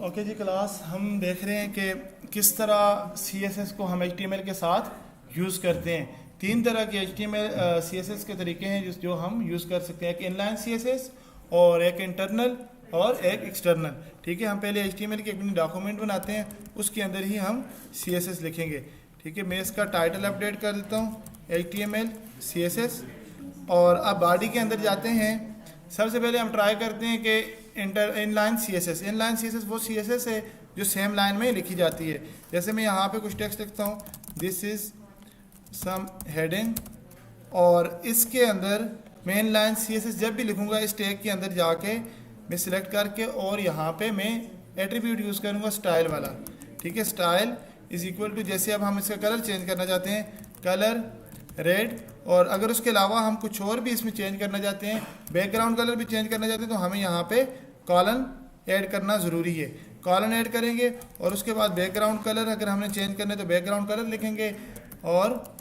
Okay जी class, हम देख रहे हैं कि किस तरह CSS को हम HTML के साथ यूज़ करते हैं। तीन तरह के HTML CSS के तरीके हैं जो हम यूज़ कर सकते हैं, एक इनलाइन CSS और एक इंटरनल और एक एक्सटर्नल। ठीक है, हम पहले HTML की अपनी डॉक्यूमेंट बनाते हैं, उसके अंदर ही हम CSS लिखेंगे। ठीक है, मैं इसका टाइटल अपडेट कर देता हूँ HTML CSS, और अब बॉडी के अंदर जाते हैं। सबसे पहले हम ट्राई करते हैं कि इनलाइन CSS वो CSS है जो सेम लाइन में लिखी जाती है। जैसे मैं यहाँ पे कुछ टेक्स्ट लिखता हूँ, दिस इज सम हेडिंग, और इसके अंदर मैं इनलाइन CSS जब भी लिखूँगा इस टैग के अंदर जाके मैं सिलेक्ट करके और यहाँ पे मैं एट्रीब्यूट यूज़ करूँगा स्टाइल वाला। ठीक है, स्टाइल इज इक्वल टू, जैसे अब हम इसका कलर चेंज करना चाहते हैं, कलर रेड, और अगर उसके अलावा हम कुछ और भी इसमें चेंज करना चाहते हैं, बैकग्राउंड कलर भी चेंज करना चाहते हैं, तो हमें यहाँ पे कॉलन ऐड करना ज़रूरी है। कॉलन ऐड करेंगे और उसके बाद बैकग्राउंड कलर अगर हमने चेंज करना है तो बैकग्राउंड कलर लिखेंगे, और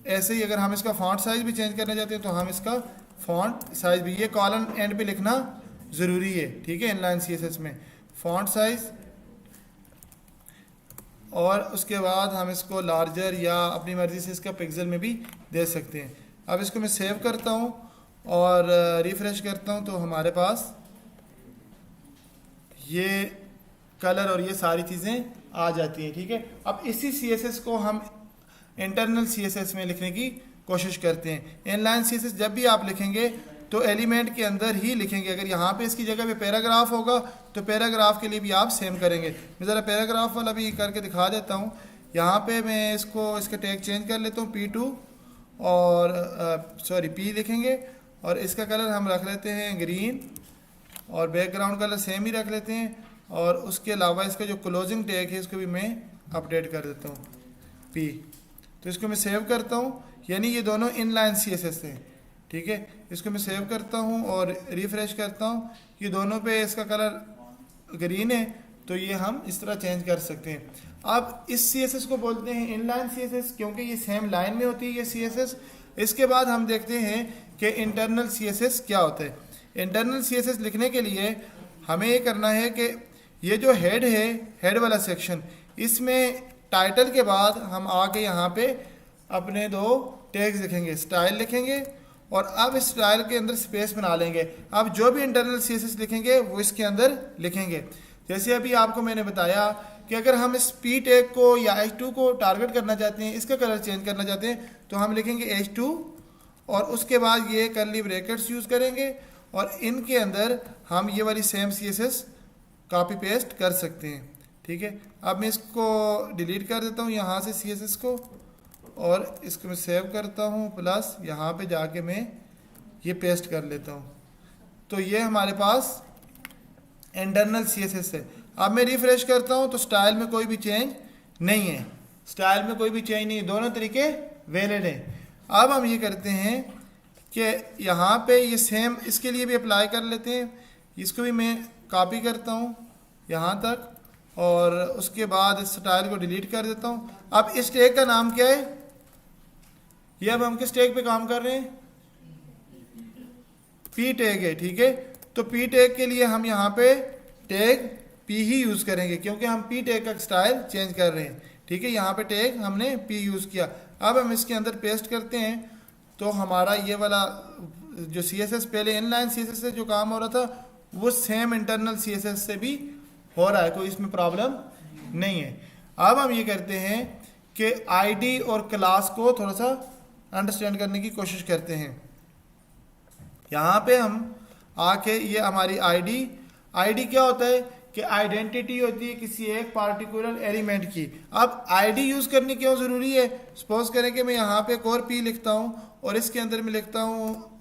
ऐसे ही अगर हम इसका फॉन्ट साइज़ भी चेंज करना चाहते हैं तो हम इसका फॉन्ट साइज़ भी, ये कॉलन एंड पे लिखना ज़रूरी है। ठीक है, इनलाइन CSS में फॉन्ट साइज़, और उसके बाद हम इसको लार्जर या अपनी मर्ज़ी से इसका पिक्सल में भी दे सकते हैं। अब इसको मैं सेव करता हूँ और रिफ्रेश करता हूँ तो हमारे पास ये कलर और ये सारी चीज़ें आ जाती हैं। ठीक है, अब इसी CSS को हम इंटरनल CSS में लिखने की कोशिश करते हैं। इनलाइन CSS जब भी आप लिखेंगे तो एलिमेंट के अंदर ही लिखेंगे। अगर यहाँ पे इसकी जगह पे पैराग्राफ होगा तो पैराग्राफ के लिए भी आप सेम करेंगे। मैं ज़रा पैराग्राफ वाला भी करके दिखा देता हूँ। यहाँ पे मैं इसका टैग चेंज कर लेता हूँ, P2 और P लिखेंगे, और इसका कलर हम रख लेते हैं ग्रीन, और बैकग्राउंड कलर सेम ही रख लेते हैं, और उसके अलावा इसका जो क्लोजिंग टैग है इसको भी मैं अपडेट कर देता हूँ P। तो इसको मैं सेव करता हूँ, यानी ये दोनों इनलाइन CSS हैं। ठीक है, इसको मैं सेव करता हूँ और रिफ्रेश करता हूँ, ये दोनों पे इसका कलर ग्रीन है, तो ये हम इस तरह चेंज कर सकते हैं। अब इस CSS को बोलते हैं इनलाइन CSS, क्योंकि ये सेम लाइन में होती है ये CSS। इसके बाद हम देखते हैं कि इंटरनल CSS क्या होता है। इंटरनल CSS लिखने के लिए हमें ये करना है कि ये जो हेड है, हेड वाला सेक्शन, इसमें टाइटल के बाद हम आके यहाँ पे अपने दो टैग्स लिखेंगे, स्टाइल लिखेंगे, और अब इस स्टाइल के अंदर स्पेस बना लेंगे। अब जो भी इंटरनल CSS लिखेंगे वो इसके अंदर लिखेंगे। जैसे अभी आपको मैंने बताया कि अगर हम इस P टैग को या H2 को टारगेट करना चाहते हैं, इसका कलर चेंज करना चाहते हैं, तो हम लिखेंगे H2 और उसके बाद ये कर्ली ब्रैकेट्स यूज़ करेंगे, और इनके अंदर हम ये वाली सेम CSS कॉपी पेस्ट कर सकते हैं। ठीक है, अब मैं इसको डिलीट कर देता हूँ यहाँ से CSS को, और इसको मैं सेव करता हूँ, प्लस यहाँ पे जाके मैं ये पेस्ट कर लेता हूँ। तो ये हमारे पास इंटरनल CSS है। अब मैं रिफ्रेश करता हूँ तो स्टाइल में कोई भी चेंज नहीं है, स्टाइल में कोई भी चेंज नहीं है, दोनों तरीके वैलिड हैं। अब हम ये करते हैं कि यहाँ पे ये सेम इसके लिए भी अप्लाई कर लेते हैं। इसको भी मैं कॉपी करता हूँ यहाँ तक, और उसके बाद इस स्टाइल को डिलीट कर देता हूँ। अब इस टैग का नाम क्या है, ये अब हम किस टैग पे काम कर रहे हैं, P टैग है। ठीक है, तो P टैग के लिए हम यहाँ पे टैग P ही यूज़ करेंगे, क्योंकि हम P टैग का स्टाइल चेंज कर रहे हैं। ठीक है, यहाँ पे टैग हमने P यूज़ किया। अब हम इसके अंदर पेस्ट करते हैं तो हमारा ये वाला जो CSS पहले इनलाइन CSS से जो काम हो रहा था वो सेम इंटरनल CSS से भी हो रहा है, कोई इसमें प्रॉब्लम नहीं है। अब हम ये करते हैं कि ID और क्लास को थोड़ा सा अंडरस्टैंड करने की कोशिश करते हैं। यहाँ पे हम आके ये हमारी ID क्या होता है कि आइडेंटिटी होती है किसी एक पार्टिकुलर एलिमेंट की। अब ID यूज़ करनी क्यों ज़रूरी है, सपोज करें कि मैं यहाँ पे एक और P लिखता हूँ और इसके अंदर मैं लिखता हूँ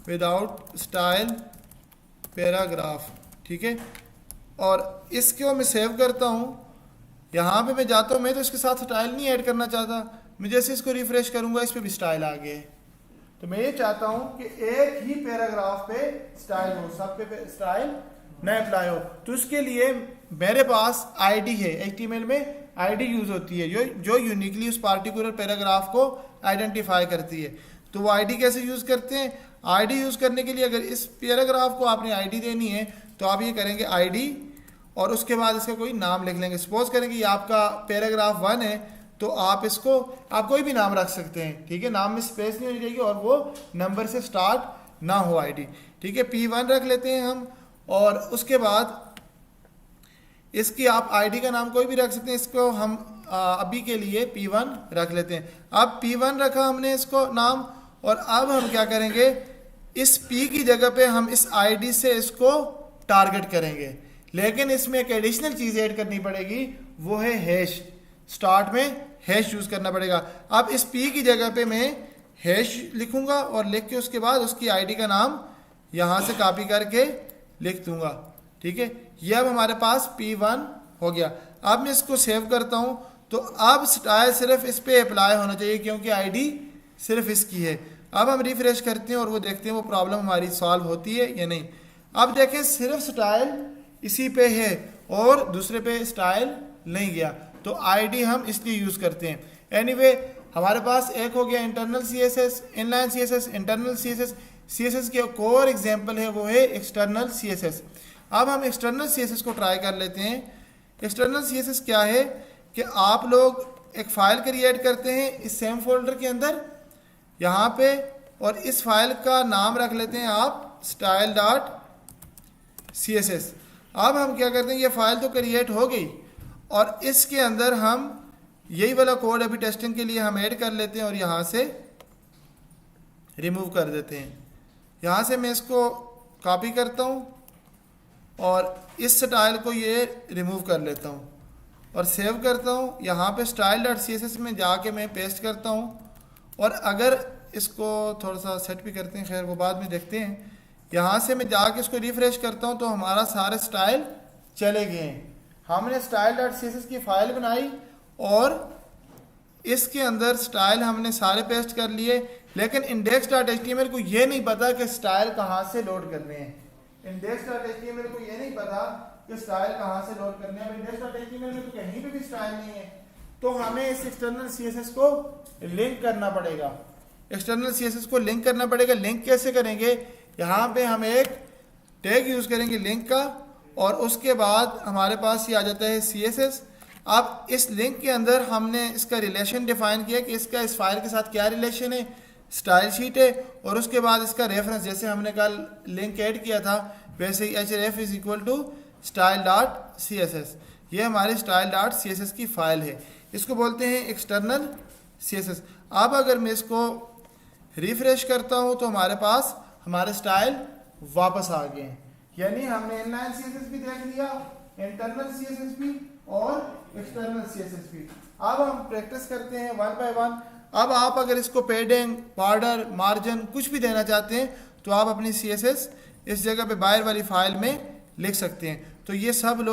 विदाउट स्टाइल पैराग्राफ। ठीक है, और इसको मैं सेव करता हूँ। यहाँ पे मैं जाता हूँ, मैं तो इसके साथ स्टाइल नहीं ऐड करना चाहता, मैं जैसे इसको रिफ्रेश करूँगा इस पर भी स्टाइल आ गए। तो मैं ये चाहता हूँ कि एक ही पैराग्राफ पे स्टाइल हो, सब पे स्टाइल न अप्लाई हो। तो उसके लिए मेरे पास ID है, HTML में ID यूज़ होती है जो यूनिकली उस पार्टिकुलर पैराग्राफ को आइडेंटिफाई करती है। तो वो ID कैसे यूज़ करते हैं, आईडी यूज़ करने के लिए अगर इस पैराग्राफ को आपने आईडी देनी है तो आप ये करेंगे आईडी और उसके बाद इसका कोई नाम लिख लेंगे। सपोज करेंगे ये आपका पैराग्राफ 1 है तो आप इसको आप कोई भी नाम रख सकते हैं, ठीक है, नाम में स्पेस नहीं होनी चाहिए और वो नंबर से स्टार्ट ना हो आईडी, ठीक है। P1 रख लेते हैं हम और उसके बाद इसकी आप आईडी का नाम कोई भी रख सकते हैं, इसको हम अभी के लिए P1 रख लेते हैं। अब P1 रखा हमने इसको नाम और अब हम क्या करेंगे, इस P की जगह पे हम इस आईडी से इसको टारगेट करेंगे, लेकिन इसमें एक एडिशनल चीज़ ऐड करनी पड़ेगी, वो है हैश। स्टार्ट में हैश यूज़ करना पड़ेगा। अब इस P की जगह पे मैं हैश लिखूंगा और लिख के उसके बाद उसकी आईडी का नाम यहाँ से कॉपी करके लिख दूंगा, ठीक है। ये अब हमारे पास P1 हो गया। अब मैं इसको सेव करता हूँ तो अब स्टाइल सिर्फ इस पे अप्लाई होना चाहिए क्योंकि आईडी सिर्फ इसकी है। अब हम रिफ्रेश करते हैं और वो देखते हैं वो प्रॉब्लम हमारी सॉल्व होती है या नहीं। अब देखें सिर्फ स्टाइल इसी पे है और दूसरे पे स्टाइल नहीं गया, तो आईडी हम इसलिए यूज़ करते हैं। एनीवे हमारे पास एक हो गया internal CSS, inline CSS, internal CSS. CSS के कोर एग्जांपल है वो है एक्सटर्नल सीएसएस। अब हम एक्सटर्नल सीएसएस को ट्राई कर लेते हैं। एक्सटर्नल सीएसएस क्या है कि आप लोग एक फ़ाइल क्रिएट करते हैं इस सेम फोल्डर के अंदर यहाँ पे और इस फाइल का नाम रख लेते हैं आप style.css। अब हम क्या करते हैं, ये फाइल तो क्रिएट हो गई और इसके अंदर हम यही वाला कोड अभी टेस्टिंग के लिए हम ऐड कर लेते हैं और यहाँ से रिमूव कर देते हैं। यहाँ से मैं इसको कॉपी करता हूँ और इस स्टाइल को ये रिमूव कर लेता हूँ और सेव करता हूँ। यहाँ पे style.css में जाके मैं पेस्ट करता हूँ और अगर इसको थोड़ा सा सेट भी करते हैं, खैर वो बाद में देखते हैं। यहाँ से मैं जाके इसको रिफ्रेश करता हूँ तो हमारा सारे स्टाइल चले गए हैं। हमने style.css की फाइल बनाई और इसके अंदर स्टाइल हमने सारे पेस्ट कर लिए, लेकिन index.html को ये नहीं पता कि स्टाइल कहाँ से लोड करने हैं। index.html को ये नहीं पता कि स्टाइल कहाँ से लोड करने हैं। index.html में तो कहीं पे भी स्टाइल नहीं है, तो हमें इस एक्सटर्नल सीएसएस को लिंक करना पड़ेगा। एक्सटर्नल सीएसएस को लिंक करना पड़ेगा। लिंक कैसे करेंगे, यहाँ पे हम एक टैग यूज़ करेंगे लिंक का और उसके बाद हमारे पास ये आ जाता है सीएसएस। अब इस लिंक के अंदर हमने इसका रिलेशन डिफाइन किया कि इसका इस फाइल के साथ क्या रिलेशन है, स्टाइल शीट है और उसके बाद इसका रेफरेंस, जैसे हमने कल लिंक ऐड किया था वैसे ही href is equal to style.css। ये हमारी style.css की फाइल है, इसको बोलते हैं एक्सटर्नल सीएसएस। अब अगर मैं इसको रिफ्रेश करता हूँ तो हमारे पास हमारे स्टाइल वापस आ गए हैं, यानी हमने इनलाइन सीएसएस भी देख लिया, इंटरनल सीएसएस भी और एक्सटर्नल सीएसएस भी। अब हम प्रैक्टिस करते हैं वन बाय वन। अब आप अगर इसको पेडिंग, बॉर्डर, मार्जिन कुछ भी देना चाहते हैं तो आप अपनी सीएसएस इस जगह पे बाहर वाली फाइल में लिख सकते हैं। तो ये सब लोग